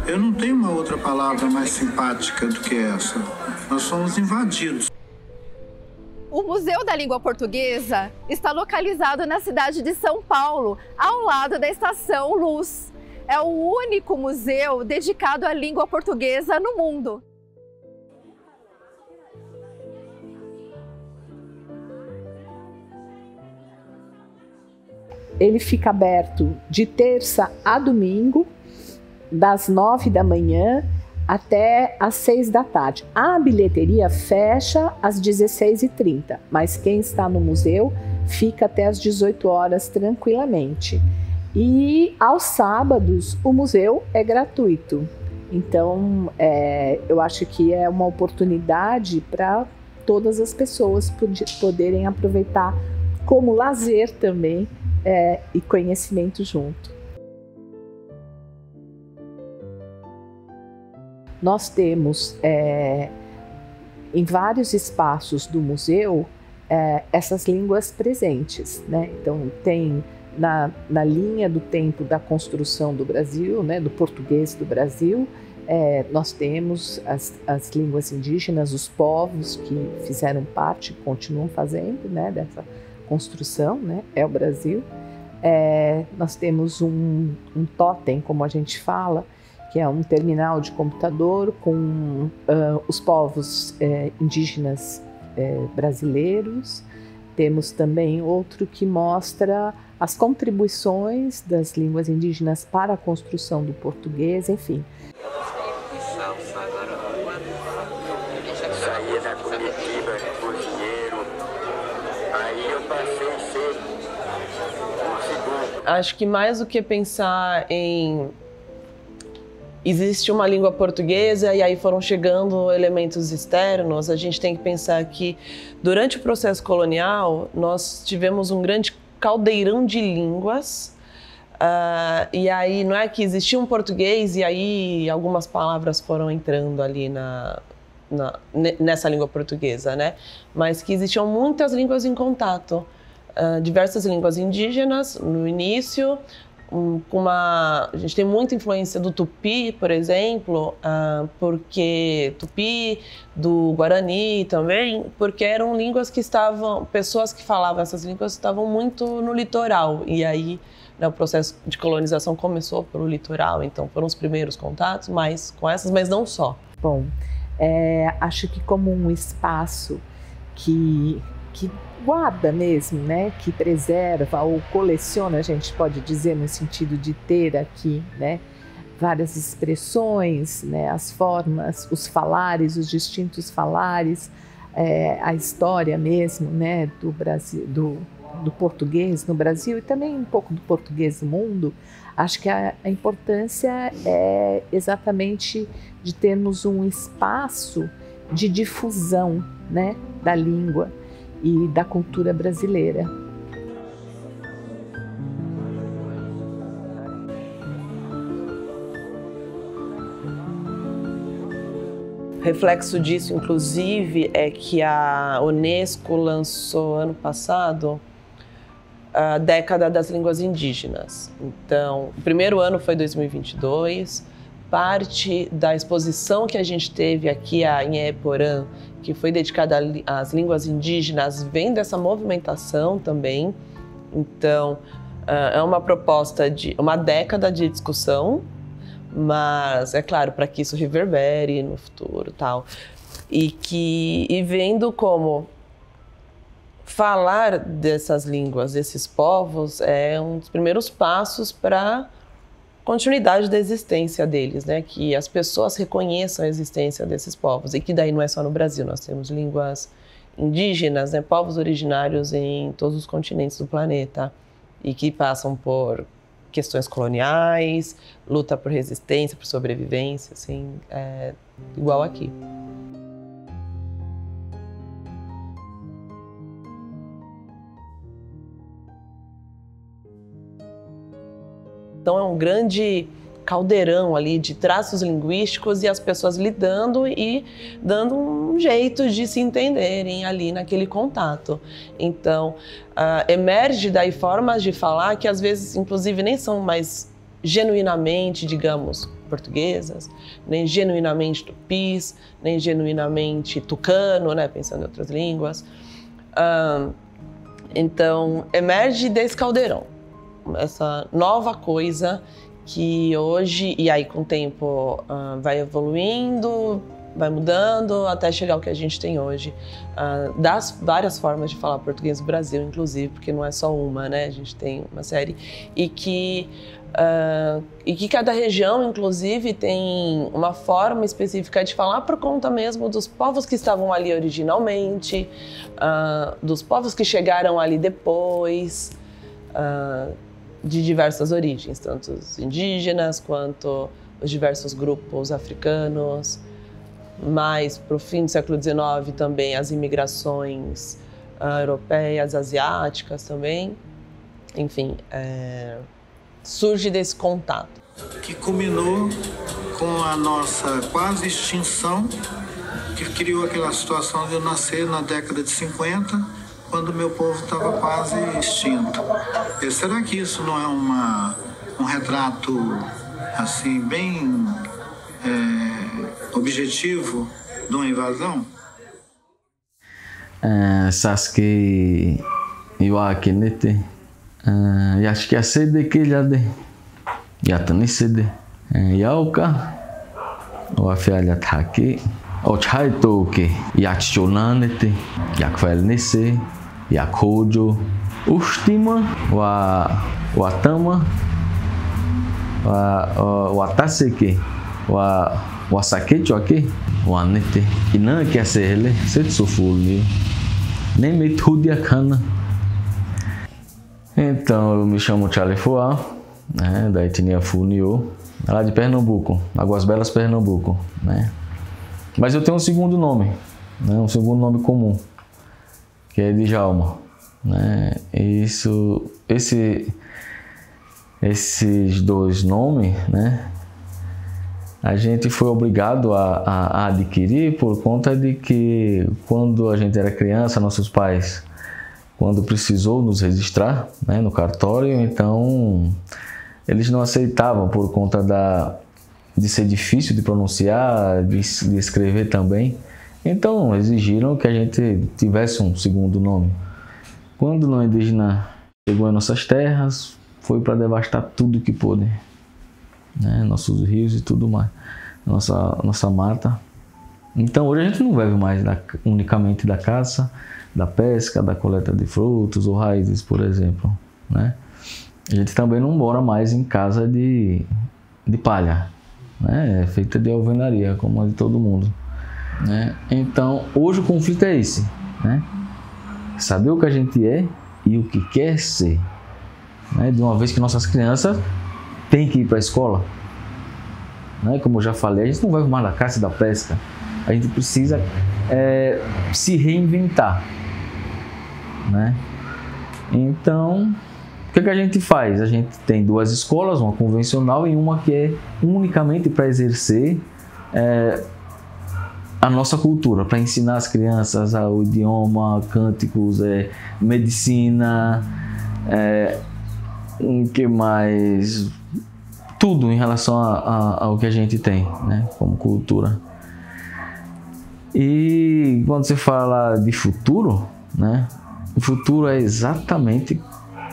Eu não tenho uma outra palavra mais simpática do que essa. Nós somos invadidos. O Museu da Língua Portuguesa está localizado na cidade de São Paulo, ao lado da Estação Luz. É o único museu dedicado à língua portuguesa no mundo. Ele fica aberto de terça a domingo, das 9 da manhã até às 6 da tarde. A bilheteria fecha às 16h30, mas quem está no museu fica até às 18 horas tranquilamente. E aos sábados o museu é gratuito. Então eu acho que é uma oportunidade para todas as pessoas poderem aproveitar como lazer também e conhecimento junto. Nós temos em vários espaços do museu essas línguas presentes, né? Então tem na linha do tempo da construção do Brasil, né, do português do Brasil, nós temos as línguas indígenas, os povos que fizeram parte, continuam fazendo, né, dessa construção, né, é o Brasil. Nós temos um totem, como a gente fala, que é um terminal de computador com os povos indígenas brasileiros. Temos também outro que mostra as contribuições das línguas indígenas para a construção do português, enfim. Saía da comitiva por dinheiro, aí eu passei a ser um segundo. Acho que mais do que pensar em existe uma língua portuguesa e aí foram chegando elementos externos, a gente tem que pensar que durante o processo colonial nós tivemos um grande caldeirão de línguas e aí não é que existia um português e aí algumas palavras foram entrando ali nessa língua portuguesa, né? Mas que existiam muitas línguas em contato, diversas línguas indígenas no início, a gente tem muita influência do Tupi, por exemplo, porque Tupi, do Guarani também, porque eram línguas que pessoas que falavam essas línguas estavam muito no litoral, e aí, né, o processo de colonização começou pelo litoral, então foram os primeiros contatos, com essas, mas não só. Bom, acho que como um espaço que guarda mesmo, né, que preserva ou coleciona, a gente pode dizer, no sentido de ter aqui, né, várias expressões, né, as formas, os falares, os distintos falares, a história mesmo, né, do Brasil, do português no Brasil e também um pouco do português no mundo. Acho que a importância é exatamente de termos um espaço de difusão, né, da língua e da cultura brasileira. Reflexo disso, inclusive, é que a Unesco lançou ano passado a década das línguas indígenas. Então, o primeiro ano foi 2022, parte da exposição que a gente teve aqui em Eporã, que foi dedicada às línguas indígenas, vem dessa movimentação também. Então, é uma proposta de uma década de discussão, mas é claro, para que isso reverbere no futuro, tal. E vendo como falar dessas línguas, desses povos, é um dos primeiros passos para continuidade da existência deles, né? Que as pessoas reconheçam a existência desses povos e que daí não é só no Brasil, nós temos línguas indígenas, né? Povos originários em todos os continentes do planeta e que passam por questões coloniais, luta por resistência, por sobrevivência, assim, igual aqui. Então é um grande caldeirão ali de traços linguísticos e as pessoas lidando e dando um um jeito de se entenderem ali naquele contato. Então, emerge daí formas de falar que às vezes, inclusive, nem são mais genuinamente, digamos, portuguesas, nem genuinamente tupis, nem genuinamente tucano, né, pensando em outras línguas. Então, emerge desse caldeirão, essa nova coisa que hoje, e aí com o tempo vai evoluindo, vai mudando, até chegar ao que a gente tem hoje, das várias formas de falar português no Brasil, inclusive, porque não é só uma, né? A gente tem uma série, e que cada região, inclusive, tem uma forma específica de falar por conta mesmo dos povos que estavam ali originalmente, dos povos que chegaram ali depois, de diversas origens, tanto os indígenas quanto os diversos grupos africanos. Mais para o fim do século XIX também as imigrações europeias, asiáticas também. Enfim, surge desse contato. Que culminou com a nossa quase extinção, que criou aquela situação de eu nascer na década de 50, quando meu povo estava quase extinto. E será que isso não é um retrato assim bem objetivo de uma invasão? Saske iwake nete yashkia sede que jade yatani sede yauka wafialia thaki ochaito que yachonanete yakvelnese yakojo ustima watama wataseke wasakecho aqui wanete inan que acerle setsofuli nem metudia cana. Então eu me chamo Charlie Foá, né, da etnia Funiô, lá de Pernambuco, Águas Belas, Pernambuco, né? Mas eu tenho um segundo nome, né, um segundo nome comum, que é Djalma, né? Esses dois nomes, né, a gente foi obrigado a adquirir por conta de que quando a gente era criança, nossos pais, quando precisou nos registrar, né, no cartório, então eles não aceitavam por conta de ser difícil de pronunciar, de escrever também. Então exigiram que a gente tivesse um segundo nome. Quando o indígena chegou em nossas terras, foi para devastar tudo que pôde, né, nossos rios e tudo mais, nossa mata. Então hoje a gente não vive mais unicamente da caça, da pesca, da coleta de frutos ou raízes, por exemplo, né? A gente também não mora mais em casa de palha, né? É feita de alvenaria, como a de todo mundo, né? Então hoje o conflito é esse, né? Saber o que a gente é e o que quer ser, né? De uma vez que nossas crianças têm que ir para a escola, né? Como eu já falei, a gente não vai mais da caça e da pesca. A gente precisa se reinventar, né? Então, o que a gente faz? A gente tem duas escolas, uma convencional e uma que é unicamente para exercer a nossa cultura, para ensinar as crianças o idioma, cânticos, medicina, o que mais? Tudo em relação ao que a gente tem, né, como cultura. E quando você fala de futuro, né, o futuro é exatamente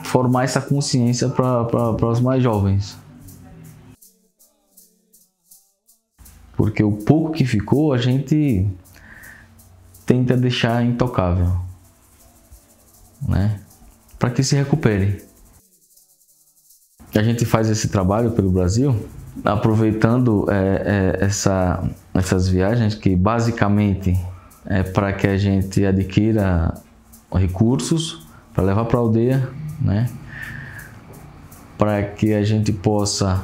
formar essa consciência para os mais jovens. Porque o pouco que ficou a gente tenta deixar intocável, né, para que se recupere. A gente faz esse trabalho pelo Brasil, aproveitando essas viagens, que basicamente é para que a gente adquira recursos para levar para a aldeia, né? Para que a gente possa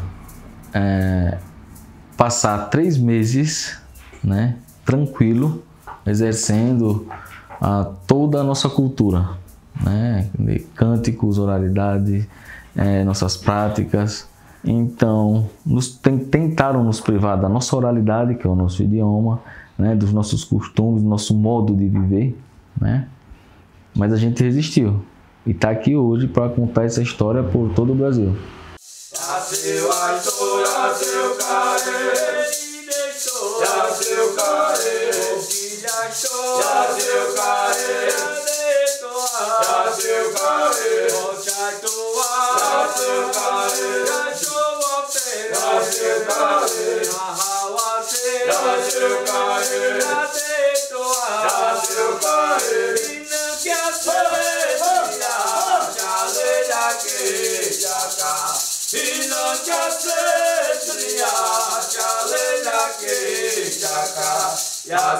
passar 3 meses, né, tranquilo, exercendo toda a nossa cultura, né? De cânticos, oralidade, nossas práticas. Então, tentaram nos privar da nossa oralidade, que é o nosso idioma, né, dos nossos costumes, do nosso modo de viver, né? Mas a gente resistiu e está aqui hoje para contar essa história por todo o Brasil. Ya